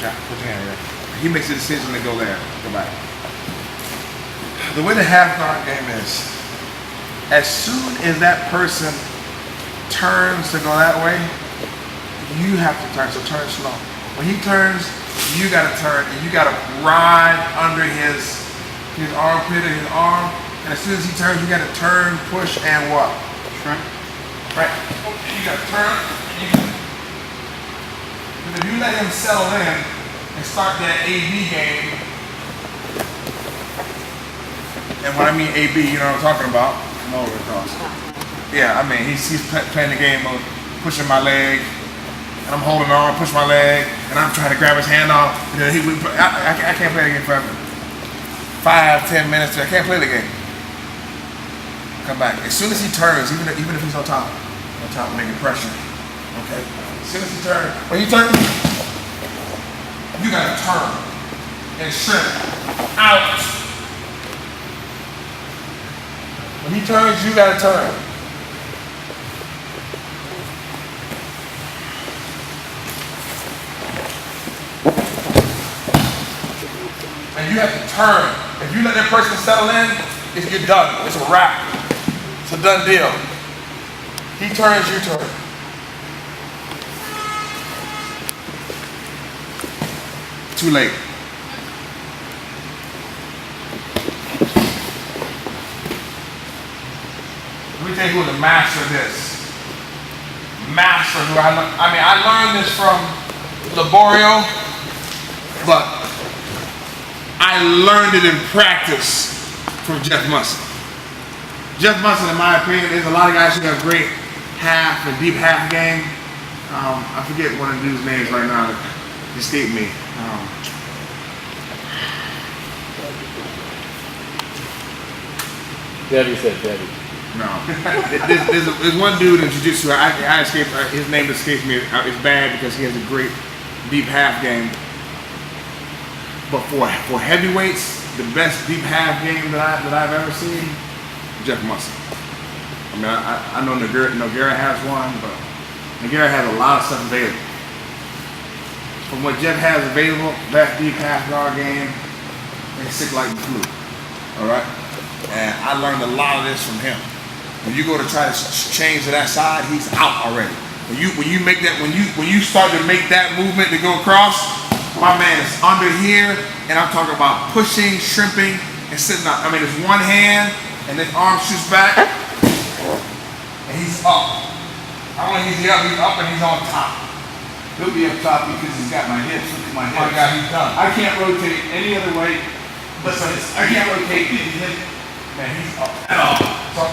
Yeah, put your hand here. He makes the decision to go there. Go back. The way the half guard game is, as soon as that person turns to go that way, you have to turn. So turn slow. When he turns, you gotta turn and you gotta ride under his armpit and his arm. And as soon as he turns, you gotta turn, push, and what? Shrimp. Right. You gotta turn. Because if you let him settle in and start that AB game, and when I mean AB, you know what I'm talking about. Come over across. Yeah, I mean he's playing the game of pushing my leg, and I'm holding on, push my leg, and I'm trying to grab his hand off. And then I can't play the game forever. 5-10 minutes, I can't play the game. Come back. As soon as he turns, even if he's on top, making pressure. Okay. As soon as he turns, when he turns, you gotta turn and shrimp out. When he turns, you gotta turn. And you have to turn. If you let that person settle in, you're done. It's a wrap. It's a done deal. He turns, you turn. Too late. Let me tell you who the master of this. Master who I learned this from Laborio, but I learned it in practice from Jeff Musson. Jeff Musson, in my opinion, there's a lot of guys who have great half and deep half game. I forget one of the dude's names right now that escaped me. Debbie said Debbie. No. There's one dude in Jiu-Jitsu, I escaped, his name escapes me. It's bad because he has a great deep half game. But for heavyweights, the best deep half game that I've ever seen, Jeff Musson. I mean, I know Nogueira has one, but Nogueira has a lot of stuff available. From what Jeff has available, that deep half guard game, it's sick like the flu. All right, and I learned a lot of this from him. When you go to try to change to that side, he's out already. When you start to make that movement to go across, my man is under here, and I'm talking about pushing, shrimping, and sitting up. I mean, it's one hand, and this arm shoots back, and he's up. Not only is he up, and he's on top. He'll be up top because he's got my hips. Look at my hips. Oh my God, he's done. I can't rotate any other way. Listen, I can't rotate any hip. Man, he's up at all. So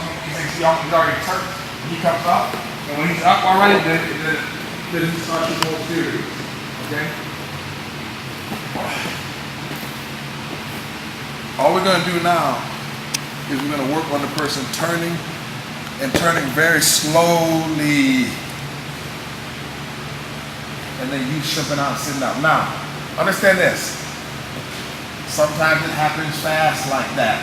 he's already turned. He comes up, and when he's up already, then he starts to go serious. Okay? All we're going to do now is we're going to work on the person turning and turning very slowly. And then you shrimping out and sitting up. Now, understand this. Sometimes it happens fast like that.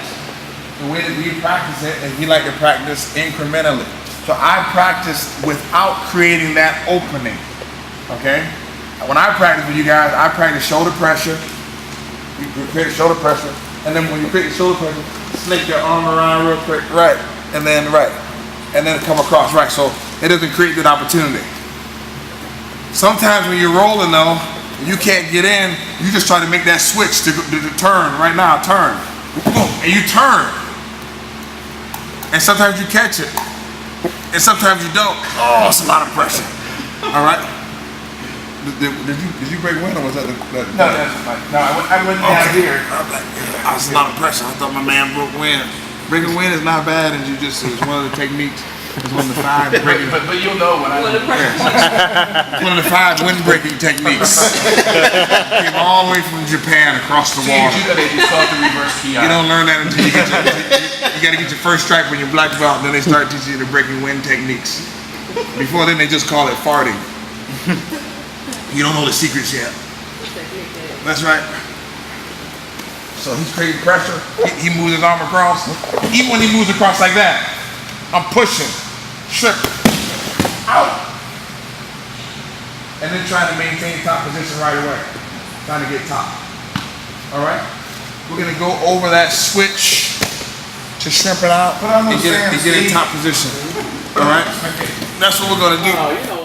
The way that we practice it is we like to practice incrementally. So I practice without creating that opening. Okay? When I practice with you guys, I practice shoulder pressure. You create shoulder pressure. And then when you create the shoulder pressure, snake your arm around real quick. Right. And then right. And then come across. Right. So it doesn't create that opportunity. Sometimes when you're rolling though, you can't get in, you just try to make that switch to turn. Right now, turn. Boom. And you turn. And sometimes you catch it. And sometimes you don't. Oh, it's a lot of pressure. All right. Did you break wind or was that the No, that's fine. No, I went down here. That's a lot of pressure. I thought my man broke wind. Breaking wind is not bad in jiu-jitsu. It's one of the techniques. It's one of the 5 breaking. But you'll know when I do. It's one of the 5 wind breaking techniques. Came all the way from Japan across the water. Judo, they just call it the reverse ki. You don't learn that until you get you got to get your first stripe when you're black belt. And then they start teaching you the breaking wind techniques. Before then, they just call it farting. You don't know the secrets yet. That's right. So he's creating pressure. He moves his arm across. Even when he moves across like that, I'm pushing, shrimp, out. And then trying to maintain top position right away. trying to get top. All right? We're gonna go over that switch to shrimp it out and get in top position. All right? That's what we're gonna do.